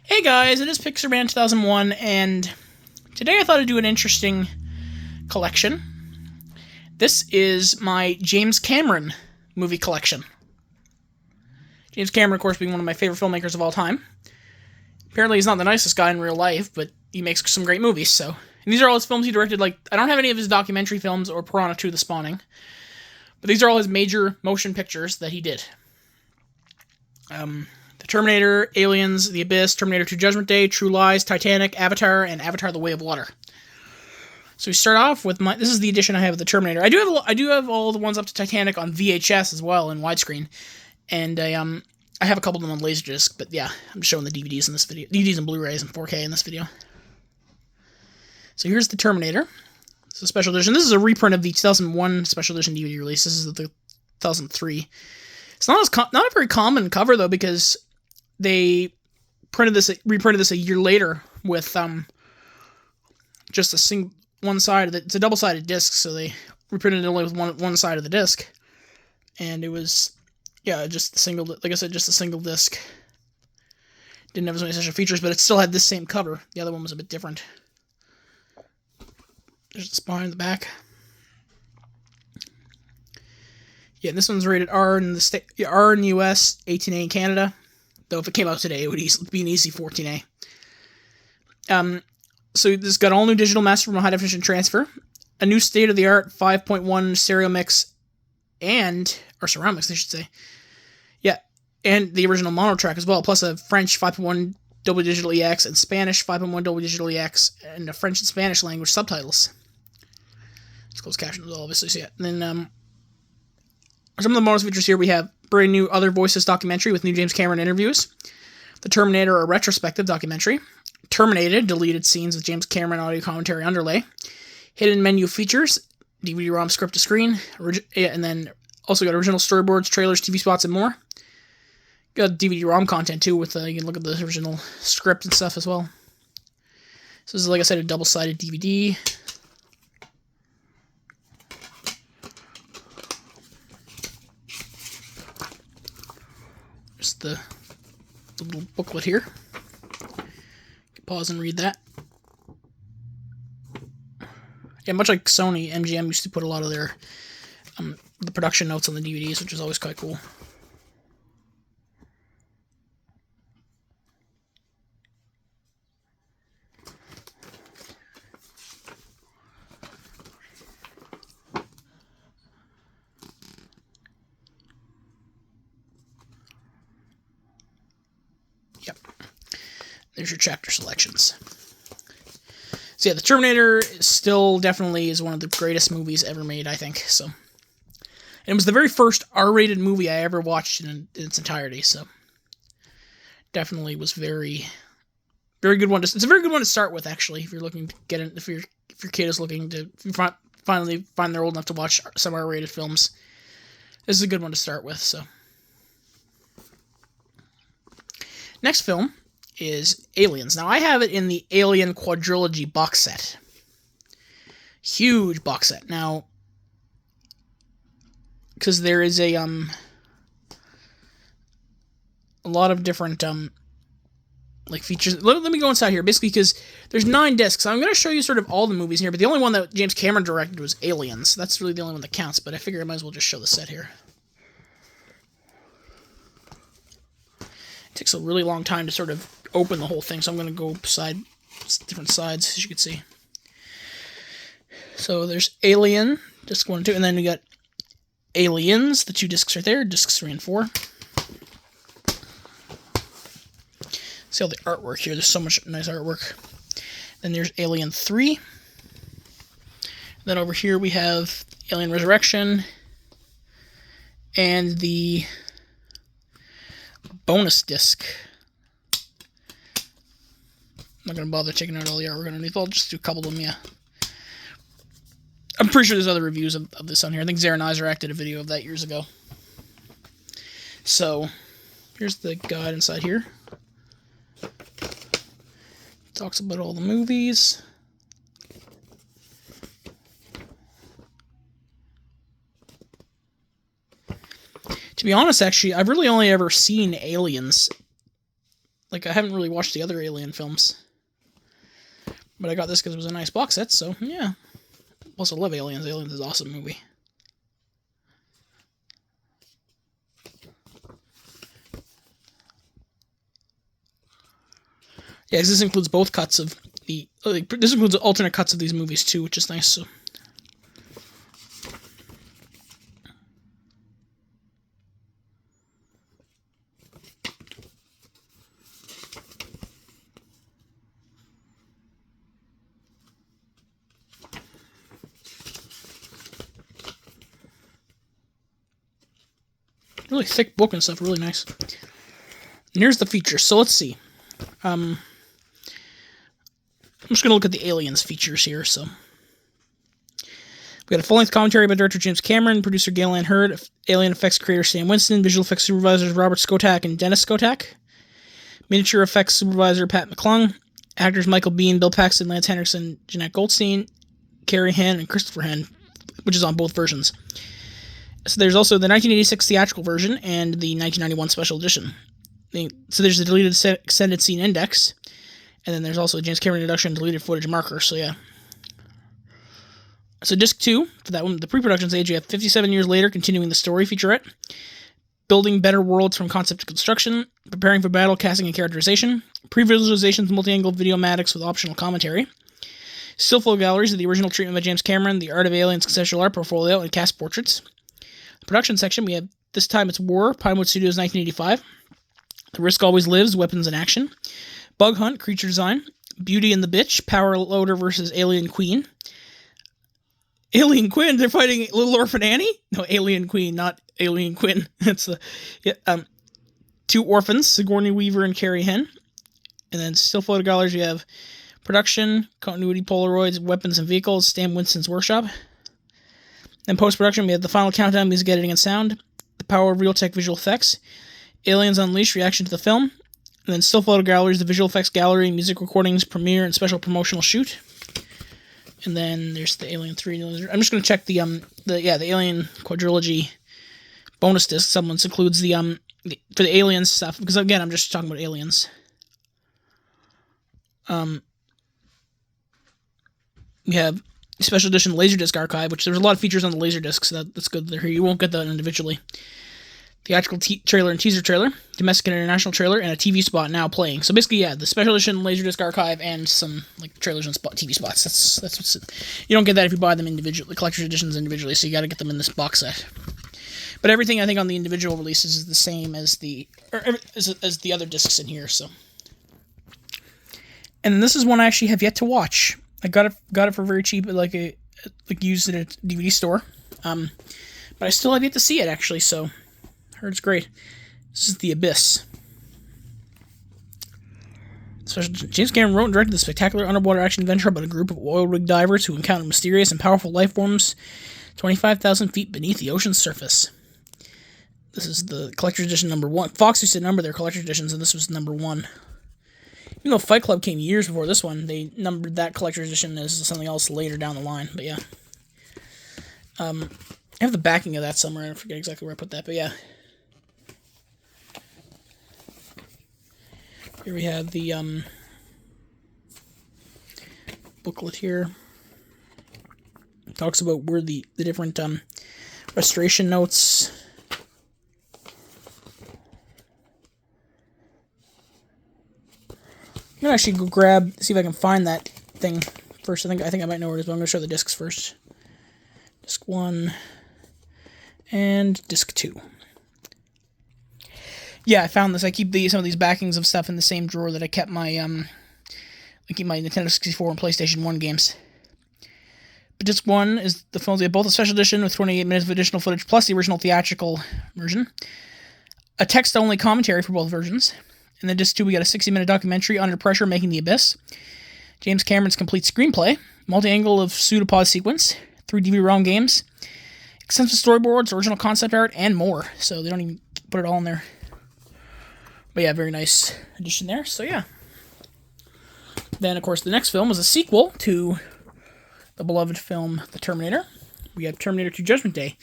Hey guys, it is Pixarman 2001, and today I thought I'd do an interesting collection. This is my James Cameron movie collection. James Cameron, of course, being one of my favorite filmmakers of all time. Apparently, he's not the nicest guy in real life, but he makes some great movies, so. And these are all his films he directed. I don't have any of his documentary films or Piranha 2: The Spawning, but these are all his major motion pictures that he did. The Terminator, Aliens, The Abyss, Terminator 2: Judgment Day, True Lies, Titanic, Avatar, and Avatar: The Way of Water. So we start off with this is the edition I have of the Terminator. I do have all the ones up to Titanic on VHS as well in widescreen, and I have a couple of them on Laserdisc. But yeah, I'm showing the DVDs in this video, DVDs and Blu-rays and 4K in this video. So here's the Terminator. It's a special edition. This is a reprint of the 2001 special edition DVD release. This is the 2003. It's not a very common cover though, because they reprinted this a year later with just one side of it. It's a double-sided disc, so they reprinted it only with one side of the disc, and it was just a single. Like I said, just a single disc. Didn't have as many special features, but it still had this same cover. The other one was a bit different. There's the spine in the back. Yeah, this one's rated R in R in the US, 18A in Canada. Though if it came out today, it would be an easy 14A. So this got all new digital master from a high definition transfer, a new state-of-the-art 5.1 stereo mix, or surround mix, I should say. Yeah, and the original mono track as well, plus a French 5.1 Dolby Digital EX and Spanish 5.1 Dolby Digital EX, and a French and Spanish language subtitles. It's closed captions, obviously. So yeah, and then some of the bonus features here, we have brand new Other Voices documentary with new James Cameron interviews, the Terminator, a retrospective documentary, Terminated, deleted scenes with James Cameron audio commentary underlay, hidden menu features, DVD-ROM script to screen, and then also got original storyboards, trailers, TV spots, and more. Got DVD-ROM content too, with you can look at the original script and stuff as well. So this is, like I said, a double-sided DVD. Just the little booklet here. Pause and read that. Yeah, much like Sony, MGM used to put a lot of their the production notes on the DVDs, which is always quite cool. Yep. There's your chapter selections. So yeah, the Terminator still definitely is one of the greatest movies ever made, I think. So, and it was the very first R-rated movie I ever watched in its entirety. So, definitely was very, very good one. It's a very good one to start with, actually. If you're looking to get in, if your kid is looking to finally find they're old enough to watch some R-rated films, this is a good one to start with. So, next film is Aliens. Now, I have it in the Alien Quadrilogy box set. Huge box set. Now, because there is a lot of different features. Let me go inside here, basically, because there's 9 discs. I'm going to show you sort of all the movies here, but the only one that James Cameron directed was Aliens. That's really the only one that counts, but I figure I might as well just show the set here. It takes a really long time to sort of open the whole thing, so I'm going to go different sides, as you can see. So there's Alien, disc 1 and 2, and then we got Aliens, the 2 discs right there, discs 3 and 4. See all the artwork here, there's so much nice artwork. Then there's Alien 3. Then over here we have Alien Resurrection, and the bonus disc. I'm not going to bother checking out all the artwork underneath. I'll just do a couple of them, yeah. I'm pretty sure there's other reviews of this on here. I think Zara Neisser did a video of that years ago. So, here's the guide inside here. Talks about all the movies. To be honest, actually, I've really only ever seen Aliens Like, I haven't really watched the other Alien films. But I got this because it was a nice box set, so yeah. Also love Aliens. Aliens is an awesome movie. Yeah, this includes both cuts of the... this includes alternate cuts of these movies, too, which is nice, so... Really thick book and stuff, really nice. And here's the features. So let's see. I'm just gonna look at the Aliens features here. So we got a full-length commentary by director James Cameron, producer Galen Hurd, Alien effects creator Sam Winston, visual effects supervisors Robert Skotak and Dennis Skotak, miniature effects supervisor Pat McClung, actors Michael Biehn, Bill Paxton, Lance Henriksen, Jeanette Goldstein, Carrie Henn, and Christopher Henn, which is on both versions. So there's also the 1986 theatrical version and the 1991 special edition. So there's the deleted extended scene index, and then there's also a James Cameron introduction deleted footage marker, so yeah. So disc 2, for that one, the pre-production stage, you have 57 years later, continuing the story featurette, building better worlds from concept to construction, preparing for battle, casting and characterization, pre-visualizations, multi-angle videomatics with optional commentary, still photo galleries of the original treatment by James Cameron, the Art of Aliens conceptual art portfolio, and cast portraits. The production section, we have, this time it's War, Pinewood Studios 1985, The Risk Always Lives, Weapons in Action, Bug Hunt, Creature Design, Beauty and the Bitch, Power Loader versus Alien Queen. Alien Quinn, they're fighting Little Orphan Annie? No, Alien Queen, not Alien Quinn. That's the, yeah, Two Orphans, Sigourney Weaver and Carrie Henn. And then still photo galleries, you have production, continuity Polaroids, weapons and vehicles, Stan Winston's workshop. Then post-production, we have the final countdown, music editing and sound, the power of Realtek visual effects, Aliens Unleashed, reaction to the film, and then still photo galleries, the visual effects gallery, music recordings, premiere, and special promotional shoot. And then there's the Alien 3. I'm just going to check the Alien quadrilogy bonus disc. Someone includes the for the Aliens stuff, because again, I'm just talking about Aliens. We have special edition Laserdisc archive, which there's a lot of features on the Laserdisc, so that's good. They're here. You won't get that individually. Theatrical trailer and teaser trailer, domestic and international trailer, and a TV spot now playing. So basically, yeah, the special edition Laserdisc archive and some like trailers and TV spots. That's what's it. You don't get that if you buy them individually, the collector's editions individually. So you got to get them in this box set. But everything I think on the individual releases is the same as the other discs in here. So, and this is one I actually have yet to watch. I got it for very cheap, like used at a DVD store. But I still have yet to see it actually. So. Heard it's great. This is The Abyss. James Cameron wrote and directed the spectacular underwater action adventure about a group of oil rig divers who encounter mysterious and powerful life forms 25,000 feet beneath the ocean's surface. This is the collector's edition number 1. Fox used to number their collector's editions, and this was number 1. Even though Fight Club came years before this one, they numbered that collector's edition as something else later down the line. But yeah. I have the backing of that somewhere. I forget exactly where I put that, but yeah. Here we have the booklet here. It talks about where the different restoration notes. I'm gonna actually go see if I can find that thing first. I think I might know where it is, but I'm gonna show the discs first. Disc 1 and disc 2. Yeah, I found this. I keep some of these backings of stuff in the same drawer that I kept my I keep my Nintendo 64 and PlayStation 1 games. But disc 1 is the films. We have both a special edition with 28 minutes of additional footage plus the original theatrical version, a text-only commentary for both versions, and then disc 2 we got a 60-minute documentary, Under Pressure, Making the Abyss, James Cameron's complete screenplay, multi-angle of pseudopod sequence, 3 DVD-ROM games, extensive storyboards, original concept art, and more. So they don't even put it all in there. But yeah, very nice addition there. So yeah. Then, of course, the next film was a sequel to the beloved film The Terminator. We have Terminator 2 Judgment Day.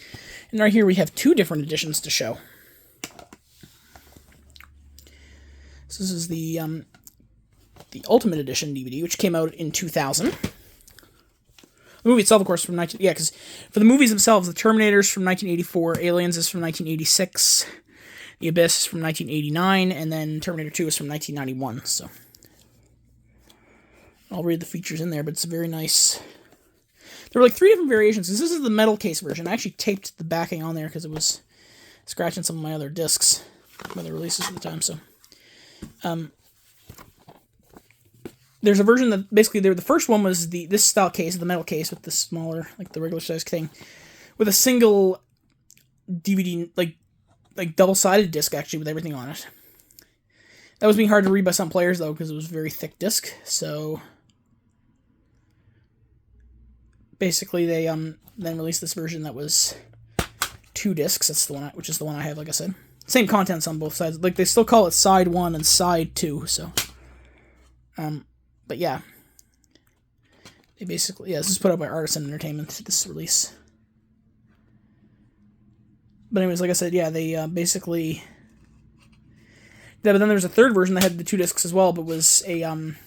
And right here we have 2 different editions to show. So this is the Ultimate Edition DVD, which came out in 2000. The movie itself, of course, from because for the movies themselves, the Terminator's from 1984, Aliens is from 1986, The Abyss is from 1989, and then Terminator 2 is from 1991. So I'll read the features in there, but it's very nice. There were like 3 different variations. This is the metal case version. I actually taped the backing on there because it was scratching some of my other discs, my other releases at the time. So, there's a version that basically the first one was this style case, the metal case with the smaller, like the regular size thing, with a single DVD, like double-sided disc actually with everything on it. That was being hard to read by some players though because it was a very thick disc. So basically they then released this version that was 2 discs. That's the one, which is the one I have. Like I said, same contents on both sides. Like they still call it side 1 and side 2. So, but yeah, they basically this is put out by Artisan Entertainment. This release. But anyways, like I said, yeah, they basically. Yeah, but then there was a third version that had the 2 discs as well, but was I'm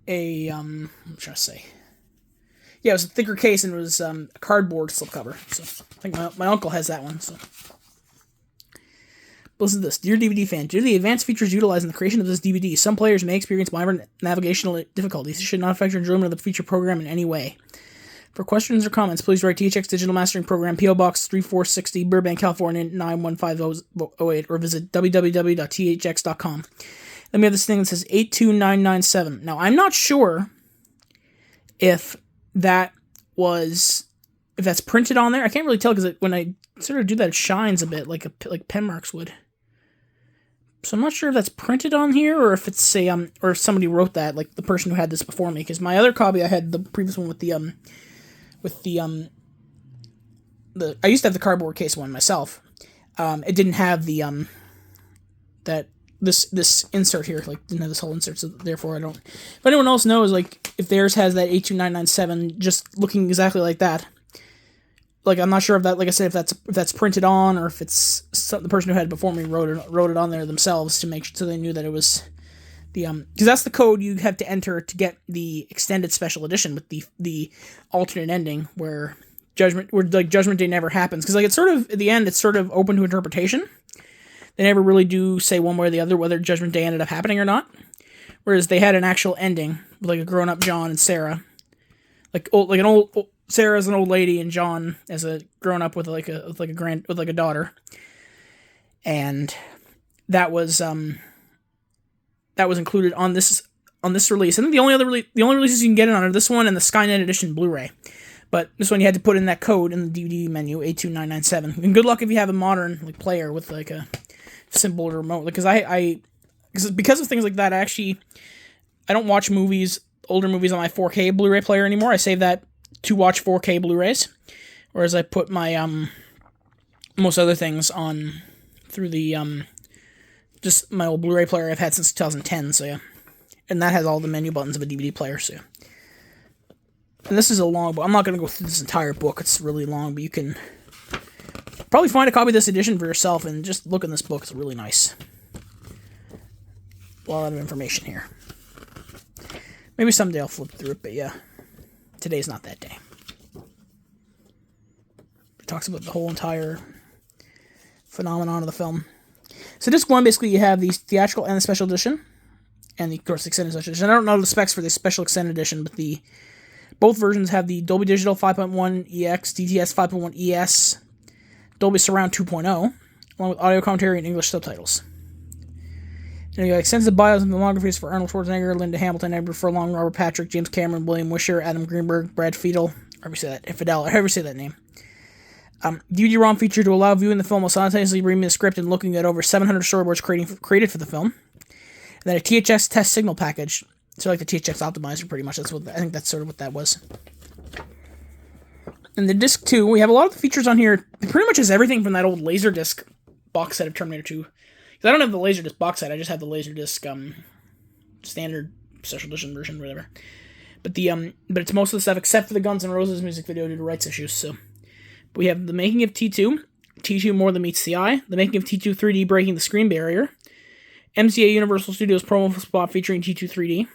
trying to say. Yeah, it was a thicker case and it was a cardboard slipcover. So I think my uncle has that one. So listen to this. Dear DVD fan, due to the advanced features utilized in the creation of this DVD, some players may experience minor navigational difficulties. This should not affect your enjoyment of the feature program in any way. For questions or comments, please write THX Digital Mastering Program, P.O. Box 3460, Burbank, California, 91508, or visit www.thx.com. Then we have this thing that says 82997. Now, I'm not sure if that's printed on there. I can't really tell because when I sort of do that, it shines a bit like pen marks would. So I'm not sure if that's printed on here or if it's or if somebody wrote that, like the person who had this before me. Because my other copy, I had the previous one with I used to have the cardboard case one myself. It didn't have the this insert here, like didn't have this whole insert, so therefore I don't. If anyone else knows, like if theirs has that 82997 just looking exactly like that, like I'm not sure if that, like I said, if that's printed on or if it's the person who had it before me wrote it on there themselves to make sure so they knew that it was the because that's the code you have to enter to get the extended special edition with the alternate ending where Judgment Day never happens, because like it's sort of at the end it's sort of open to interpretation. They never really do say one way or the other whether Judgment Day ended up happening or not. Whereas they had an actual ending with like a grown-up John and Sarah, Sarah as an old lady and John as a grown-up with a daughter, and that was included on this release. And then the only releases you can get it on are this one and the Skynet Edition Blu-ray. But this one you had to put in that code in the DVD menu 82997. And good luck if you have a modern player with like a simple remote, because because of things like that, I don't watch older movies on my 4K Blu-ray player anymore. I save that to watch 4K Blu-rays, whereas I put my most other things on through the just my old Blu-ray player I've had since 2010. So yeah, and that has all the menu buttons of a DVD player. So yeah. And this is a long book. I'm not going to go through this entire book. It's really long, but you can probably find a copy of this edition for yourself and just look in this book. It's really nice. A lot of information here. Maybe someday I'll flip through it, but yeah, today's not that day. It talks about the whole entire phenomenon of the film. So disc 1, basically you have the theatrical and the special edition, and of course the extended special edition. I don't know the specs for the special extended edition, but both versions have the Dolby Digital 5.1 EX, DTS 5.1 ES, Dolby Surround 2.0, along with audio commentary and English subtitles. And you got extensive bios and filmographies for Arnold Schwarzenegger, Linda Hamilton, Edward Furlong, Robert Patrick, James Cameron, William Wisher, Adam Greenberg, Brad Fiedel, however you say that name. DVD-ROM feature to allow viewing the film while simultaneously reading the script and looking at over 700 storyboards created for the film. And then a THX test signal package. So like the THX optimizer, pretty much. I think that's sort of what that was. And the disc 2, we have a lot of the features on here. It pretty much has everything from that old Laserdisc box set of Terminator 2. Because I don't have the Laserdisc box set, I just have the Laserdisc standard special edition version, whatever. But it's most of the stuff except for the Guns N' Roses music video due to rights issues. So we have the making of T2, T2 More Than Meets the Eye, The Making of T2 3D Breaking the Screen Barrier, MCA Universal Studios promo spot featuring T2 3D,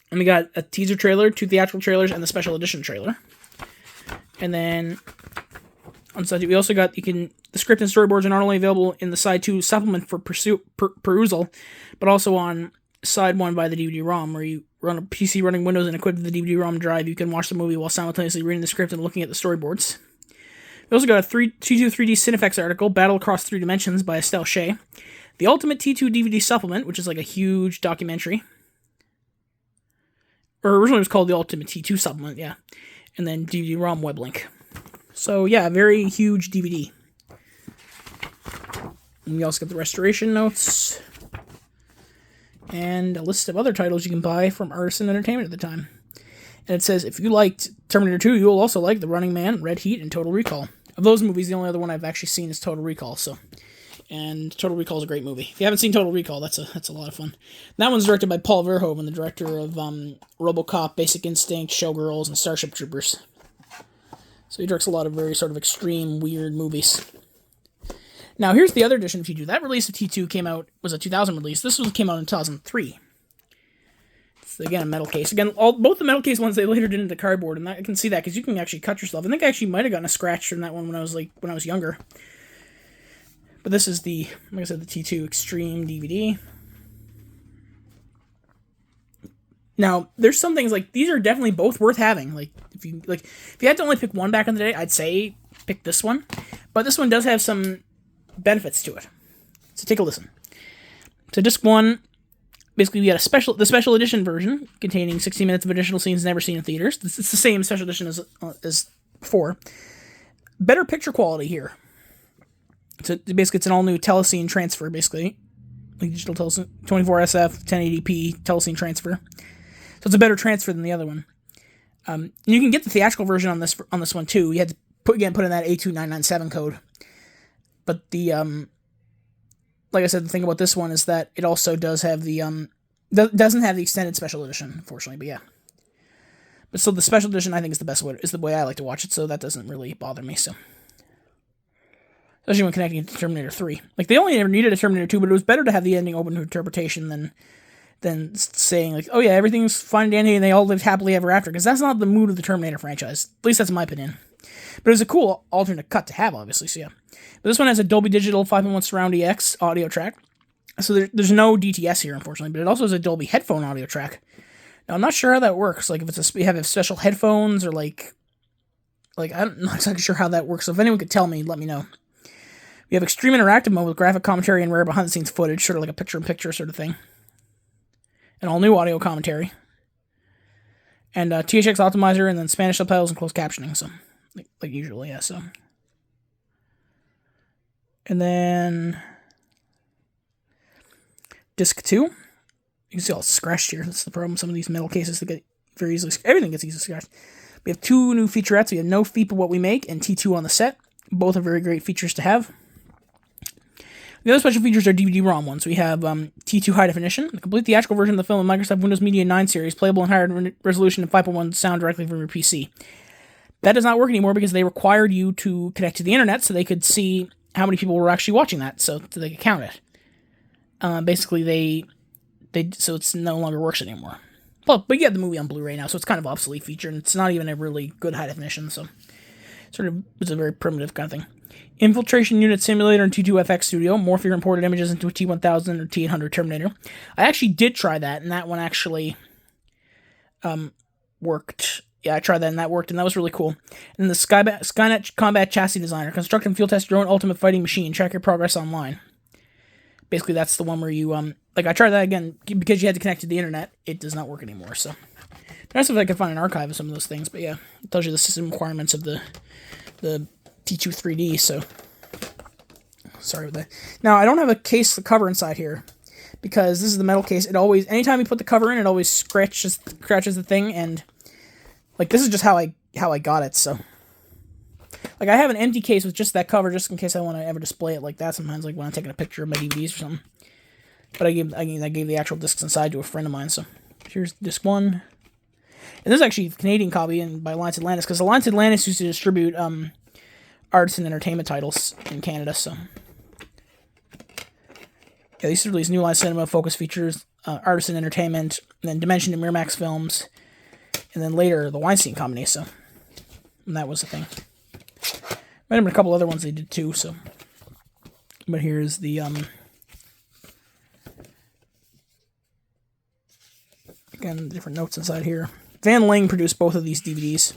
and we got a teaser trailer, 2 theatrical trailers, and the special edition trailer. And then on side 2, we also got the script and storyboards are not only available in the side 2 supplement for perusal, but also on side 1 by the DVD-ROM, where you run a PC running Windows and equipped with the DVD-ROM drive. You can watch the movie while simultaneously reading the script and looking at the storyboards. We also got a T2 3D Cinefex article, Battle Across 3 Dimensions by Estelle Shea, the Ultimate T2 DVD supplement, which is like a huge documentary. Or originally it was called the Ultimate T2 supplement, yeah. And then DVD-ROM web link. So yeah, very huge DVD. And we also got the restoration notes. And a list of other titles you can buy from Artisan Entertainment at the time. And it says, if you liked Terminator 2, you'll also like The Running Man, Red Heat, and Total Recall. Of those movies, the only other one I've actually seen is Total Recall, so... And Total Recall is a great movie. If you haven't seen Total Recall, that's a lot of fun. And that one's directed by Paul Verhoeven, the director of RoboCop, Basic Instinct, Showgirls, and Starship Troopers. So he directs a lot of very sort of extreme, weird movies. Now, here's the other edition of T2. That release of T2 was a 2000 release. This came out in 2003. It's, again, a metal case. Again, both the metal case ones, they later did into cardboard, and I can see that, because you can actually cut yourself. I think I actually might have gotten a scratch from that one when I was younger. But this is like I said, the T2 Extreme DVD. Now, there's some things, like, these are definitely both worth having. Like, if you had to only pick one back in the day, I'd say pick this one. But this one does have some benefits to it. So take a listen. So disc 1, basically we had the special edition version, containing 60 minutes of additional scenes never seen in theaters. It's the same special edition as before. Better picture quality here. So basically, it's an all-new telecine transfer, basically. Like digital telecine, 24SF, 1080p telecine transfer. So it's a better transfer than the other one. You can get the theatrical version on this one, too. You had to put in that A2997 code. But like I said, the thing about this one is that it also does have doesn't have the extended special edition, unfortunately, but yeah. But so the special edition, I think, is the way I like to watch it, so that doesn't really bother me, so... Especially when connecting it to Terminator 3. Like, they only ever needed a Terminator 2, but it was better to have the ending open to interpretation than saying, like, oh yeah, everything's fine and dandy and they all lived happily ever after, because that's not the mood of the Terminator franchise. At least that's my opinion. But it was a cool alternate cut to have, obviously, so yeah. But this one has a Dolby Digital 5.1 Surround EX audio track. So there's no DTS here, unfortunately, but it also has a Dolby headphone audio track. Now, I'm not sure how that works. Like, if you have special headphones, or like, I'm not exactly sure how that works. So if anyone could tell me, let me know. We have extreme interactive mode with graphic commentary and rare behind-the-scenes footage, sort of like a picture-in-picture sort of thing. And all-new audio commentary. And THX optimizer, and then Spanish subtitles and closed captioning, so like usual, yeah, so. And then disc 2. You can see all scratched here. That's the problem. Some of these metal cases, they get very easily, everything gets easily scratched. We have 2 new featurettes. We have No Feet But What We Make and T2 on the Set. Both are very great features to have. The other special features are DVD-ROM ones. We have T2 High Definition, the complete theatrical version of the film in Microsoft Windows Media 9 series, playable in higher resolution and 5.1 sound directly from your PC. That does not work anymore because they required you to connect to the internet so they could see how many people were actually watching that, so they could count it. Basically, so it's no longer works anymore. Well, but you have the movie on Blu-ray now, so it's kind of an obsolete feature, and it's not even a really good high definition, so sort of it's a very primitive kind of thing. Infiltration Unit Simulator and T2FX Studio. Morph your imported images into a T1000 or T800 Terminator. I actually did try that, and that one actually worked. Yeah, I tried that, and that worked, and that was really cool. And the Skynet Combat Chassis Designer. Construct and field test your own ultimate fighting machine. Track your progress online. Basically, that's the one where you, I tried that again, because you had to connect to the internet. It does not work anymore, so. That's if I could find an archive of some of those things, but yeah. It tells you the system requirements of the T2 3D, so sorry about that. Now, I don't have a case cover inside here, because this is the metal case. It always, anytime you put the cover in, it always scratches the thing, and, like, this is just how I got it, so. Like, I have an empty case with just that cover, just in case I want to ever display it like that sometimes, like when I'm taking a picture of my DVDs or something. But I gave the actual discs inside to a friend of mine, so here's disc 1. And this is actually a Canadian copy by Alliance Atlantis, because Alliance Atlantis used to distribute arts and entertainment titles in Canada. So yeah, these released New Line Cinema, Focus Features, Artists and Entertainment, and then Dimension and Miramax Films, and then later the Weinstein Company. So, and that was the thing. Might have been a couple other ones they did too. So, but here's the again, different notes inside here. Van Ling produced both of these DVDs.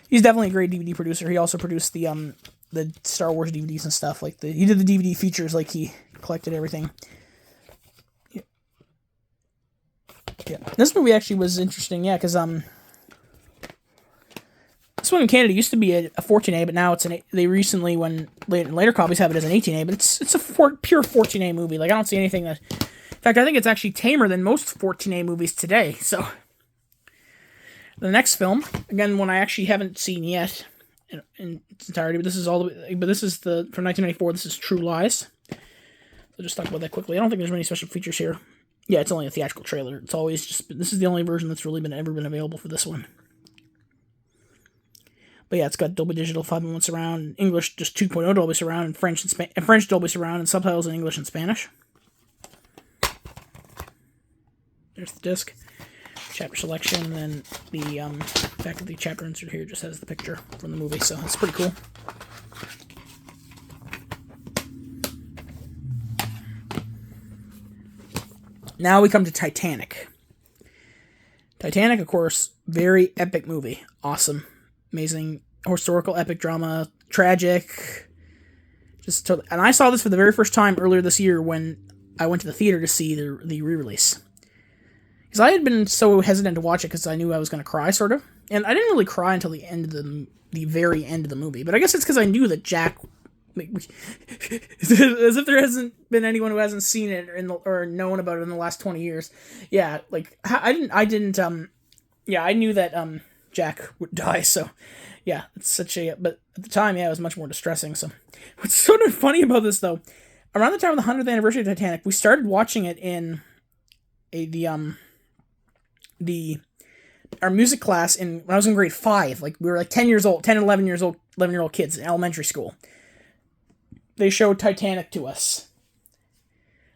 He's definitely a great DVD producer. He also produced the Star Wars DVDs and stuff. Like he did the DVD features. Like he collected everything. Yeah. This movie actually was interesting. Yeah, because this one in Canada used to be a 14A, but now it's an. They recently, when later copies have it as an 18A, but it's a pure 14A movie. Like I don't see anything that. In fact, I think it's actually tamer than most 14A movies today. So. The next film, again, one I actually haven't seen yet in its entirety, but this is from 1994. This is True Lies. I'll just talk about that quickly. I don't think there's many special features here. Yeah, it's only a theatrical trailer. It's always this is the only version that's really ever been available for this one. But yeah, it's got Dolby Digital 5.1 surround, English just 2.0 Dolby surround, and French Dolby surround, and subtitles in English and Spanish. There's the disc. Chapter selection, and then the faculty chapter insert here just has the picture from the movie, so that's pretty cool. Now we come to Titanic. Titanic, of course, very epic movie. Awesome. Amazing historical epic drama. Tragic. And I saw this for the very first time earlier this year when I went to the theater to see the re-release. Because I had been so hesitant to watch it because I knew I was going to cry, sort of. And I didn't really cry until the end of the very end of the movie. But I guess it's because I knew that Jack... as if there hasn't been anyone who hasn't seen it or known about it in the last 20 years. Yeah, like, I knew that Jack would die, so... Yeah, it's such a... But at the time, yeah, it was much more distressing, so... What's sort of funny about this, though, around the time of the 100th anniversary of Titanic, we started watching it in our music class when I was in grade 5. Like, we were like 10 and 11-year-old kids in elementary school. They showed Titanic to us.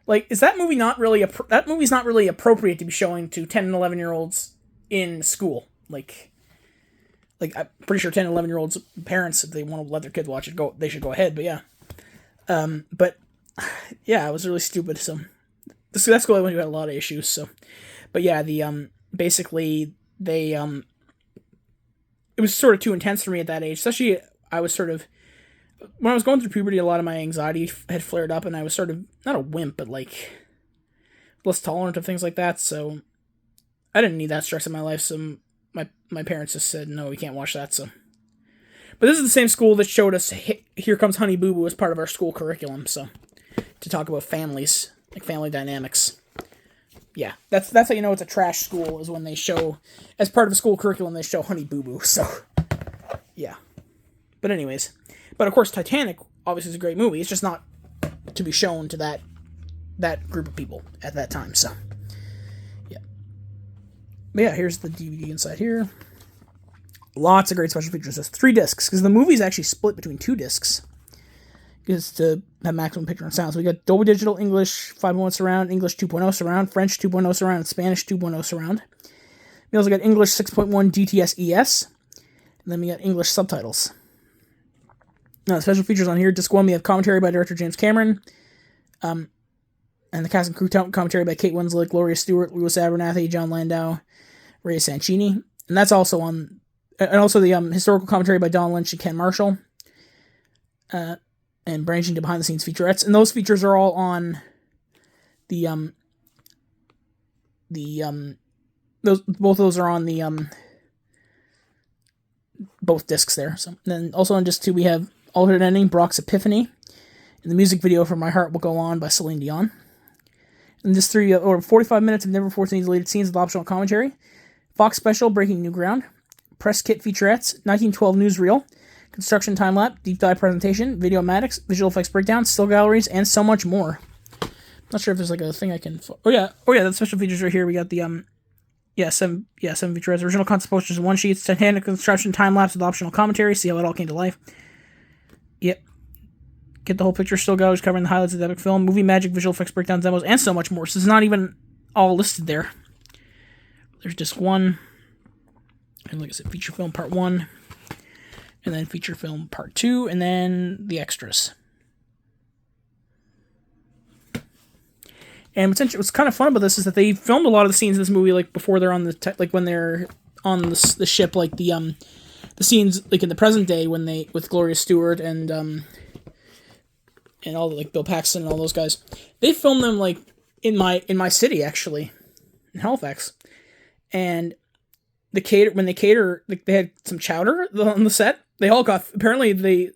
Like, is that movie not really that movie's not really appropriate to be showing to 10 and 11-year-olds in school? Like I'm pretty sure 10 and 11-year-olds parents, if they want to let their kids watch it, they should go ahead, but yeah. But yeah, it was really stupid. So that school I went to had a lot of issues, so but yeah, basically they it was sort of too intense for me at that age. Especially I was sort of when I was going through puberty, a lot of my anxiety had flared up, and I was sort of not a wimp, but like less tolerant of things like that. So I didn't need that stress in my life. So my parents just said no, we can't watch that. So, but this is the same school that showed us Here Comes Honey Boo Boo as part of our school curriculum. So to talk about families, like family dynamics. Yeah, that's how you know it's a trash school, is when they show, as part of a school curriculum, they show Honey Boo Boo, so, yeah. But anyways, of course, Titanic, obviously, is a great movie. It's just not to be shown to that group of people at that time, so, yeah. But yeah, here's the DVD inside here. Lots of great special features. There's 3 discs, because the movie's actually split between 2 discs. Is to have maximum picture and sound. So we got Dolby Digital, English 5.1 surround, English 2.0 surround, French 2.0 surround, and Spanish 2.0 surround. We also got English 6.1 DTS ES, and then we got English subtitles. Now, special features on here. Disc 1, we have commentary by director James Cameron, and the cast and crew commentary by Kate Winslet, Gloria Stewart, Louis Abernathy, John Landau, Ray Sancini, and that's also on, and also the historical commentary by Don Lynch and Ken Marshall. And branching to behind-the-scenes featurettes, and those features are all on both of those are on the both discs there. So and then also on disc 2 we have alternate ending, Brock's Epiphany, and the music video for My Heart Will Go On by Celine Dion. And disc 3 over 45 minutes of never before seen deleted scenes with optional commentary, Fox special Breaking New Ground, press kit featurettes, 1912 newsreel, construction time-lapse, deep dive presentation, videomatics, visual effects breakdown, still galleries, and so much more. Not sure if there's like a thing I can... Oh yeah, the special features right here. We got the, 7 featurettes, original concept posters and one sheets, Titanic construction time-lapse with optional commentary, see how it all came to life. Yep. Get the whole picture still goes, covering the highlights of the epic film, movie magic, visual effects, breakdowns, demos, and so much more. So it's not even all listed there. There's disc 1, and like I said, feature film part 1, and then feature film part 2, and then the extras. And what's kind of fun about this is that they filmed a lot of the scenes in this movie like before they're on the like when they're on the ship, like the scenes like in the present day when they with Gloria Stewart and all the, like Bill Paxton and all those guys. They filmed them like in my city actually, in Halifax, and when they cater, like, they had some chowder on the set. They all got it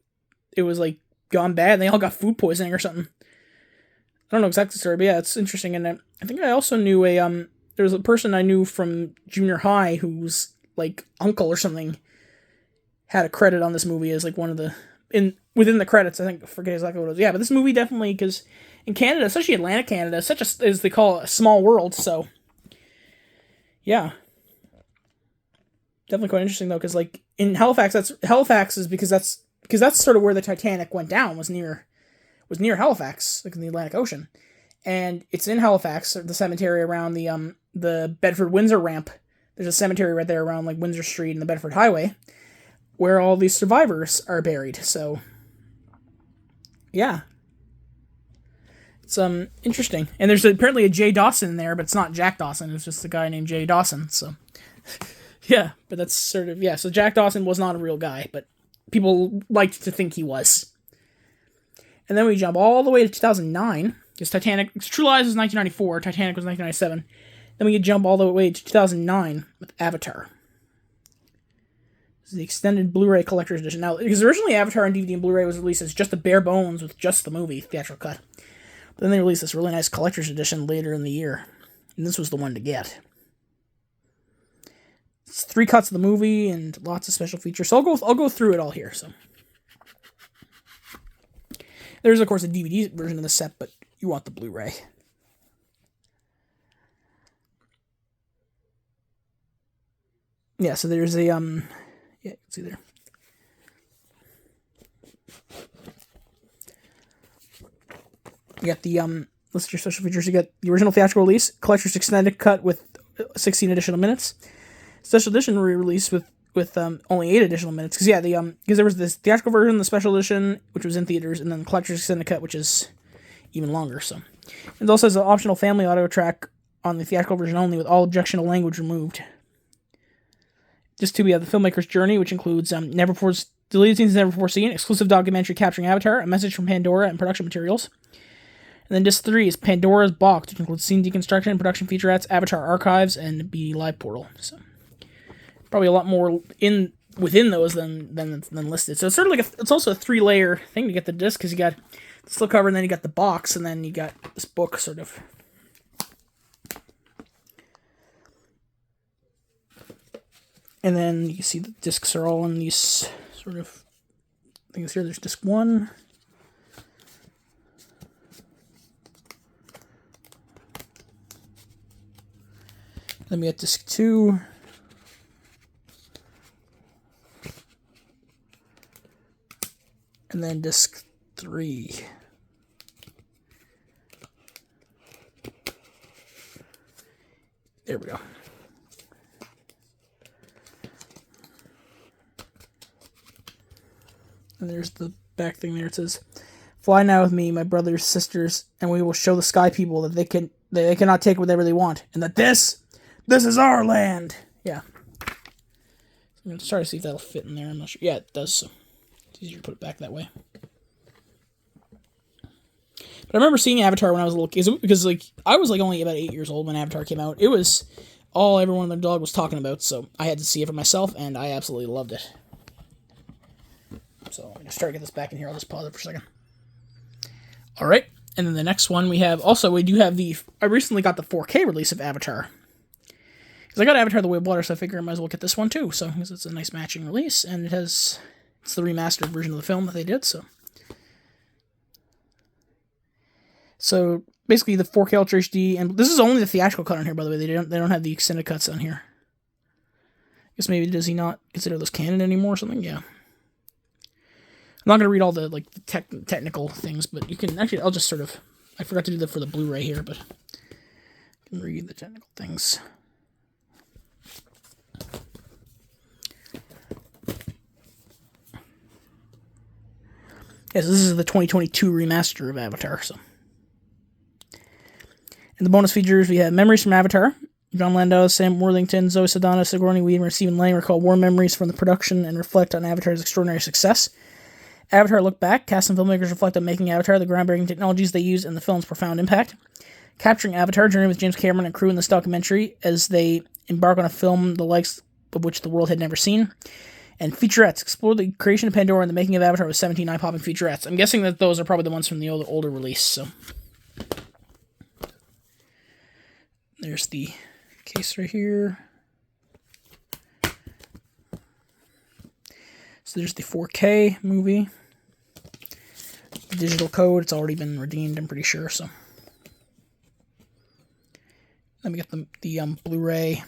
was like gone bad. And they all got food poisoning or something. I don't know exactly the story, but yeah, it's interesting. And I think I also knew there was a person I knew from junior high whose like uncle or something had a credit on this movie as like one of the within the credits. I forget exactly what it was. Yeah, but this movie definitely, because in Canada, especially Atlantic Canada, is as they call it, a small world. So yeah, definitely quite interesting though, because like in Halifax, Halifax is because that's sort of where the Titanic went down, was near Halifax, like in the Atlantic Ocean. And it's in Halifax, the cemetery around the Bedford-Windsor ramp. There's a cemetery right there around like Windsor Street and the Bedford Highway where all these survivors are buried. So yeah. It's interesting. And there's apparently a Jay Dawson there, but it's not Jack Dawson, it's just a guy named Jay Dawson. So yeah, but that's sort of, yeah, so Jack Dawson was not a real guy, but people liked to think he was. And then we jump all the way to 2009, because True Lies was 1994, Titanic was 1997. Then we jump all the way to 2009 with Avatar. This is the extended Blu-ray collector's edition. Now, because originally Avatar on DVD and Blu-ray was released as just a bare bones with just the movie, theatrical cut. But then they released this really nice collector's edition later in the year. And this was the one to get. It's 3 cuts of the movie and lots of special features. So I'll go through it all here, so. There's, of course, a DVD version of the set, but you want the Blu-ray. Yeah, so there's a, yeah, you can see there. You got the, list of your special features. You got the original theatrical release, collector's extended cut with 16 additional minutes, special edition re-release with only 8 additional minutes, because yeah, because there was this theatrical version, the special edition, which was in theaters, and then the collector's extended cut, which is even longer. So it also has an optional family audio track on the theatrical version only, with all objectionable language removed. Just to be the filmmaker's journey, which includes deleted scenes never before seen, exclusive documentary capturing Avatar, a message from Pandora, and production materials. And then disc 3 is Pandora's Box, which includes scene deconstruction, production featurettes, Avatar archives, and BD Live Portal. So probably a lot more within those than listed. So it's sort of like it's also a 3-layer thing to get the disc, because you got the slipcover, and then you got the box, and then you got this book sort of. And then you can see the discs are all in these sort of things here. There's disc 1. Then we got disc 2. And then disc 3. There we go. And there's the back thing there. It says, "Fly now with me, my brothers, sisters, and we will show the sky people that they cannot take whatever they want, and that this is our land." Yeah. I'm going to try to see if that'll fit in there. I'm not sure. Yeah, it does. So it's easier to put it back that way. But I remember seeing Avatar when I was a little kid, because like I was like only about 8 years old when Avatar came out. It was all everyone and their dog was talking about, so I had to see it for myself, and I absolutely loved it. So I'm going to start to get this back in here. I'll just pause it for a second. All right, and then the next one we do have I recently got the 4K release of Avatar. Because I got Avatar: The Way of Water, so I figure I might as well get this one too. So because it's a nice matching release, and it's the remastered version of the film that they did. So basically the 4K Ultra HD, and this is only the theatrical cut on here, by the way. They don't have the extended cuts on here. I guess maybe does he not consider those canon anymore or something? Yeah. I'm not going to read all the like the technical things, but you can actually. I'll just sort of. I forgot to do that for the Blu-ray here, but I can read the technical things. Yes, this is the 2022 remaster of Avatar. So, in the bonus features, we have memories from Avatar. John Landau, Sam Worthington, Zoe Saldana, Sigourney Weaver, and Stephen Lang recall warm memories from the production and reflect on Avatar's extraordinary success. Avatar Look Back. Cast and filmmakers reflect on making Avatar, the groundbreaking technologies they used, and the film's profound impact. Capturing Avatar, journey with James Cameron and crew in this documentary as they embark on a film the likes of which the world had never seen. And featurettes. Explore the creation of Pandora and the making of Avatar with 17 eye-popping featurettes. I'm guessing that those are probably the ones from the older release. So there's the case right here. So there's the 4K movie. The digital code, it's already been redeemed, I'm pretty sure. So let me get the Blu-ray.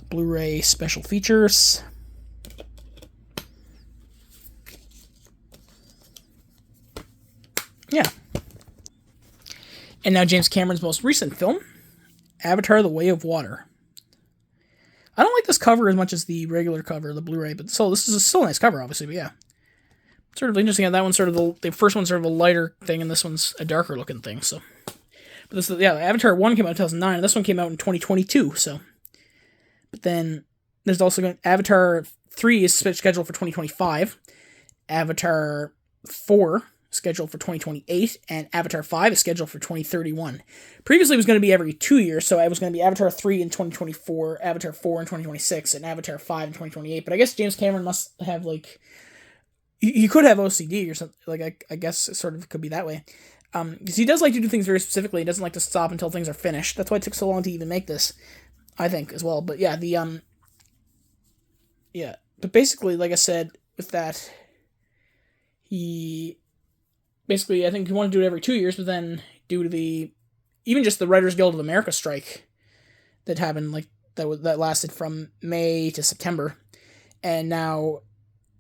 Blu-ray special features. Yeah. And now James Cameron's most recent film, Avatar: The Way of Water. I don't like this cover as much as the regular cover, the Blu-ray, but still, this is still a nice cover, obviously, but yeah. Sort of interesting how that one's sort of the first one's sort of a lighter thing, and this one's a darker looking thing, so. But this, yeah, Avatar 1 came out in 2009, and this one came out in 2022, so. But then, there's also Avatar 3 is scheduled for 2025, Avatar 4 scheduled for 2028, and Avatar 5 is scheduled for 2031. Previously, it was going to be every 2 years, so it was going to be Avatar 3 in 2024, Avatar 4 in 2026, and Avatar 5 in 2028. But I guess James Cameron must have, like, he could have OCD or something. Like, I guess it sort of could be that way. Because he does like to do things very specifically. He doesn't like to stop until things are finished. That's why it took so long to even make this, I think, as well. But yeah, yeah. But basically, like I said, with that, basically, I think he wanted to do it every 2 years, but then due to even just the Writers Guild of America strike that happened, like, that lasted from May to September, and now,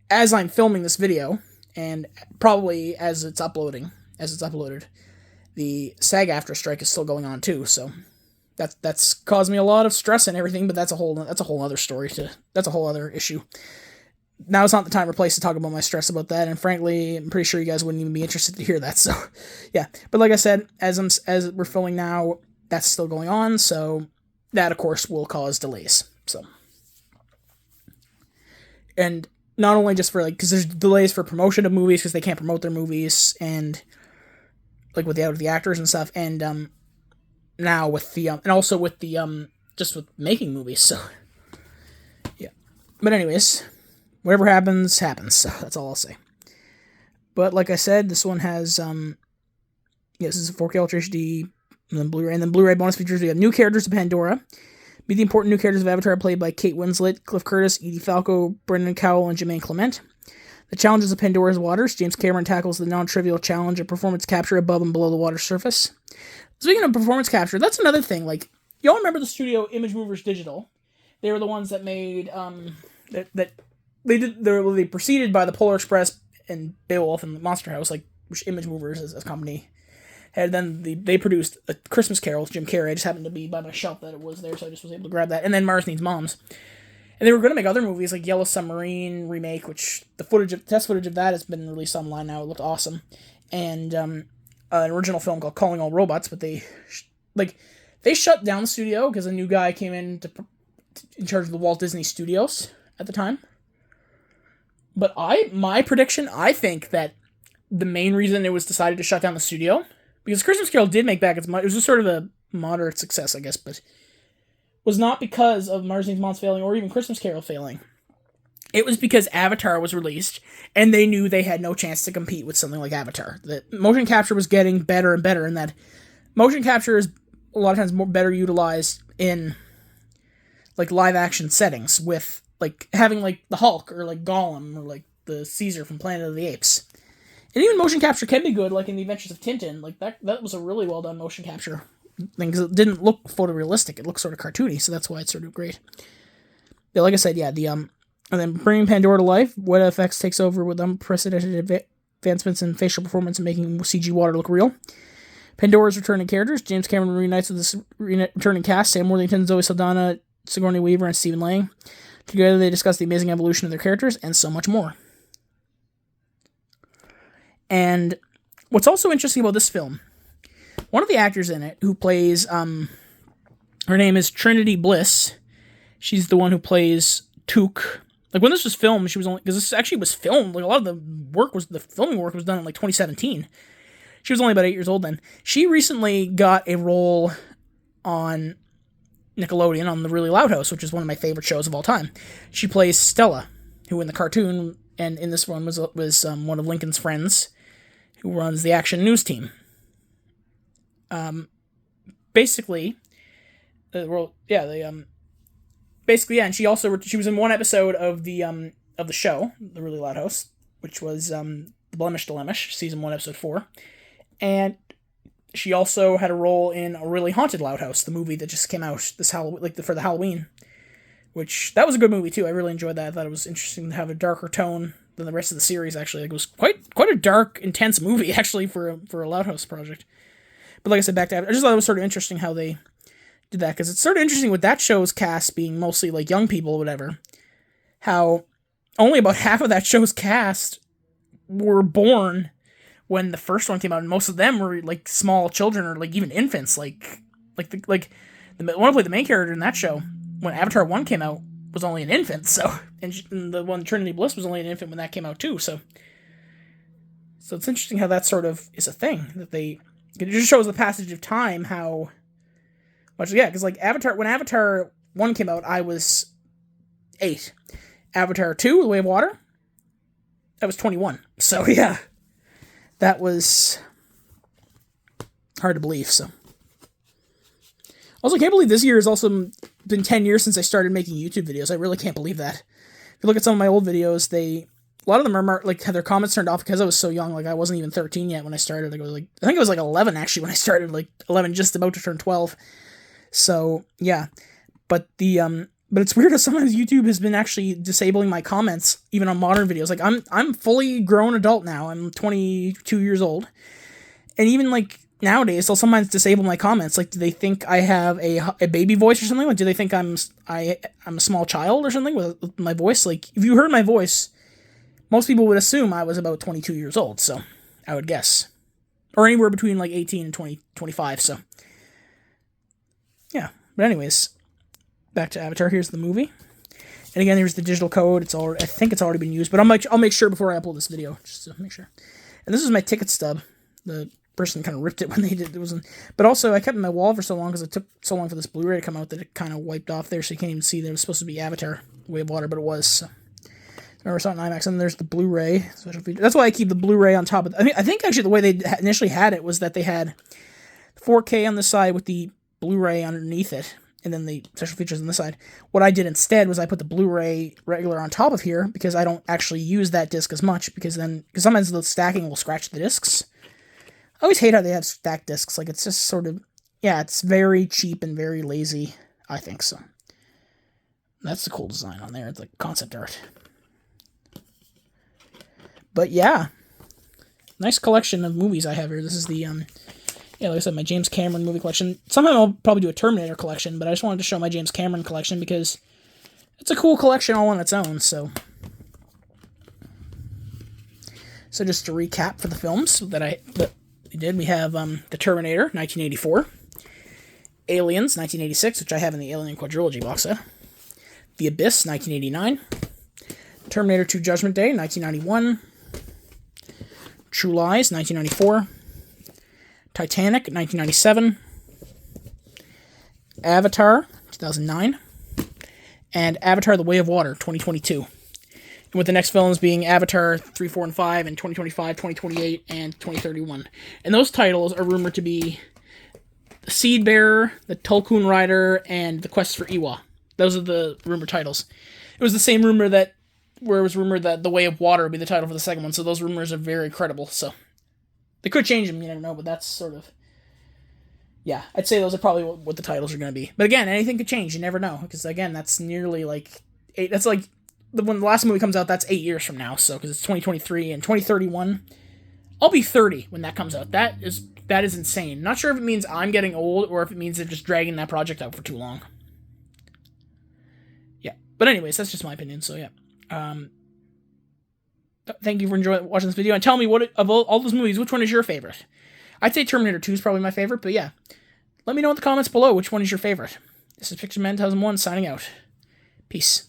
as I'm filming this video, and probably as it's uploaded, the SAG-AFTRA strike is still going on too, so that's caused me a lot of stress and everything, but that's a whole other story that's a whole other issue. Now it's not the time or place to talk about my stress about that, and frankly, I'm pretty sure you guys wouldn't even be interested to hear that, so, yeah. But like I said, as we're filming now, that's still going on, so that, of course, will cause delays, so. And not only just for, like, because there's delays for promotion of movies, because they can't promote their movies, and, like, with the actors and stuff, and, now with the, and also with the, just with making movies, so, yeah. But anyways, whatever happens, so that's all I'll say. But like I said, this one has, this is a 4K Ultra HD, and then Blu-ray bonus features, we have new characters of Pandora. Meet the important new characters of Avatar played by Kate Winslet, Cliff Curtis, Edie Falco, Brendan Cowell, and Jermaine Clement. The challenges of Pandora's waters, James Cameron tackles the non-trivial challenge of performance capture above and below the water's surface. Speaking of performance capture, that's another thing, like, y'all remember the studio Image Movers Digital? They were the ones that made, they preceded by the Polar Express and Beowulf and the Monster House, like, which Image Movers as a company. And then they produced A Christmas Carol with Jim Carrey. I just happened to be by my shelf that it was there, so I just was able to grab that. And then Mars Needs Moms. And they were going to make other movies, like Yellow Submarine remake, which test footage of that has been released online now. It looked awesome. And an original film called Calling All Robots, but they shut down the studio because a new guy came in in charge of the Walt Disney Studios at the time. But my prediction, I think that the main reason it was decided to shut down the studio, because Christmas Carol did make back its money, it was just sort of a moderate success, I guess, but was not because of Mars Needs Moms failing or even Christmas Carol failing. It was because Avatar was released, and they knew they had no chance to compete with something like Avatar. That motion capture was getting better and better, and that motion capture is a lot of times better utilized in, like, live-action settings, with, like, having, like, the Hulk, or, like, Gollum, or, like, the Caesar from Planet of the Apes. And even motion capture can be good, like in The Adventures of Tintin. Like, that was a really well-done motion capture thing, because it didn't look photorealistic. It looked sort of cartoony, so that's why it's sort of great. But like I said, yeah, And then bringing Pandora to life, What FX takes over with unprecedented advancements in facial performance and making CG water look real. Pandora's returning characters, James Cameron reunites with this returning cast, Sam Worthington, Zoe Saldana, Sigourney Weaver, and Stephen Lang. Together they discuss the amazing evolution of their characters and so much more. And what's also interesting about this film, one of the actors in it who plays, her name is Trinity Bliss. She's the one who plays Took. Like, when this was filmed, she was only, because this actually was filmed, like, a lot of the filming work was done in, like, 2017. She was only about 8 years old then. She recently got a role on Nickelodeon on The Really Loud House, which is one of my favorite shows of all time. She plays Stella, who in the cartoon, and in this one was one of Lincoln's friends, who runs the Action News team. Basically, and she was in one episode of the show, The Really Loud House, which was The Blemish Delemish, season 1, episode 4, and she also had a role in A Really Haunted Loud House, the movie that just came out this Halloween, for the Halloween, which that was a good movie too. I really enjoyed that. I thought it was interesting to have a darker tone than the rest of the series. Actually, like, it was quite a dark, intense movie actually for a Loud House project. But like I said, back to I just thought it was sort of interesting how they did that, because it's sort of interesting with that show's cast being mostly like young people or whatever, how only about half of that show's cast were born when the first one came out, and most of them were like small children or like even infants. The one who played the main character in that show when Avatar 1 came out was only an infant. So, and the one Trinity Bliss was only an infant when that came out too. So it's interesting how that sort of is a thing that it just shows the passage of time how much. Yeah, because like when Avatar 1 came out, I was 8. Avatar 2, The Way of Water, I was 21. So yeah. That was hard to believe, so. Also, I can't believe this year has also been 10 years since I started making YouTube videos. I really can't believe that. If you look at some of my old videos, a lot of them are, like, had their comments turned off because I was so young. Like, I wasn't even 13 yet when I started. I think it was, 11, actually, when I started. 11, just about to turn 12. So, yeah. But but it's weird how sometimes YouTube has been actually disabling my comments, even on modern videos. Like, I'm fully grown adult now. I'm 22 years old. And even, nowadays, they'll sometimes disable my comments. Like, do they think I have a baby voice or something? Like, do they think I'm a small child or something with my voice? Like, if you heard my voice, most people would assume I was about 22 years old, so I would guess. Or anywhere between, 18 and 25, so. Yeah. But anyways, back to Avatar. Here's the movie, and again, here's the digital code. I think it's already been used, but I'll make sure before I upload this video, just to make sure. And this is my ticket stub. The person kind of ripped it when they did. But also I kept it in my wall for so long because it took so long for this Blu-ray to come out that it kind of wiped off there, so you can't even see that it was supposed to be Avatar: Way of Water, but it was. So. Remember, I saw it in IMAX, and there's the Blu-ray special feature. That's why I keep the Blu-ray on top of. I think actually the way they initially had it was that they had 4K on the side with the Blu-ray underneath it, and then the special features on the side. What I did instead was I put the Blu-ray regular on top of here, because I don't actually use that disc as much, because sometimes the stacking will scratch the discs. I always hate how they have stacked discs. Like, it's just sort of, yeah, it's very cheap and very lazy, I think so. That's the cool design on there. It's like concept art. But yeah, nice collection of movies I have here. This is the, like I said, my James Cameron movie collection. Sometime I'll probably do a Terminator collection, but I just wanted to show my James Cameron collection because it's a cool collection all on its own, so. So just to recap for the films that we did, we have The Terminator, 1984. Aliens, 1986, which I have in the Alien Quadrilogy box set. The Abyss, 1989. Terminator 2 Judgment Day, 1991. True Lies, 1994. Titanic, 1997. Avatar, 2009. And Avatar: The Way of Water, 2022. And with the next films being Avatar 3, 4, and 5, and 2025, 2028, and 2031. And those titles are rumored to be The Seed Bearer, The Tulkun Rider, and The Quest for Iwa. Those are the rumored titles. It was the same rumor where it was rumored that The Way of Water would be the title for the second one, so those rumors are very credible, so. They could change them, you never know, but that's sort of. Yeah, I'd say those are probably what the titles are going to be. But again, anything could change, you never know, because again, that's nearly that's when the last movie comes out, that's 8 years from now. So because it's 2023 and 2031, I'll be 30 when that comes out. That is insane. Not sure if it means I'm getting old or if it means they're just dragging that project out for too long. Yeah, but anyways, that's just my opinion. So yeah, thank you for watching this video, and tell me what of all those movies, which one is your favorite? I'd say Terminator 2 is probably my favorite, but yeah, let me know in the comments below which one is your favorite. This is Picture Man 2001 signing out. Peace.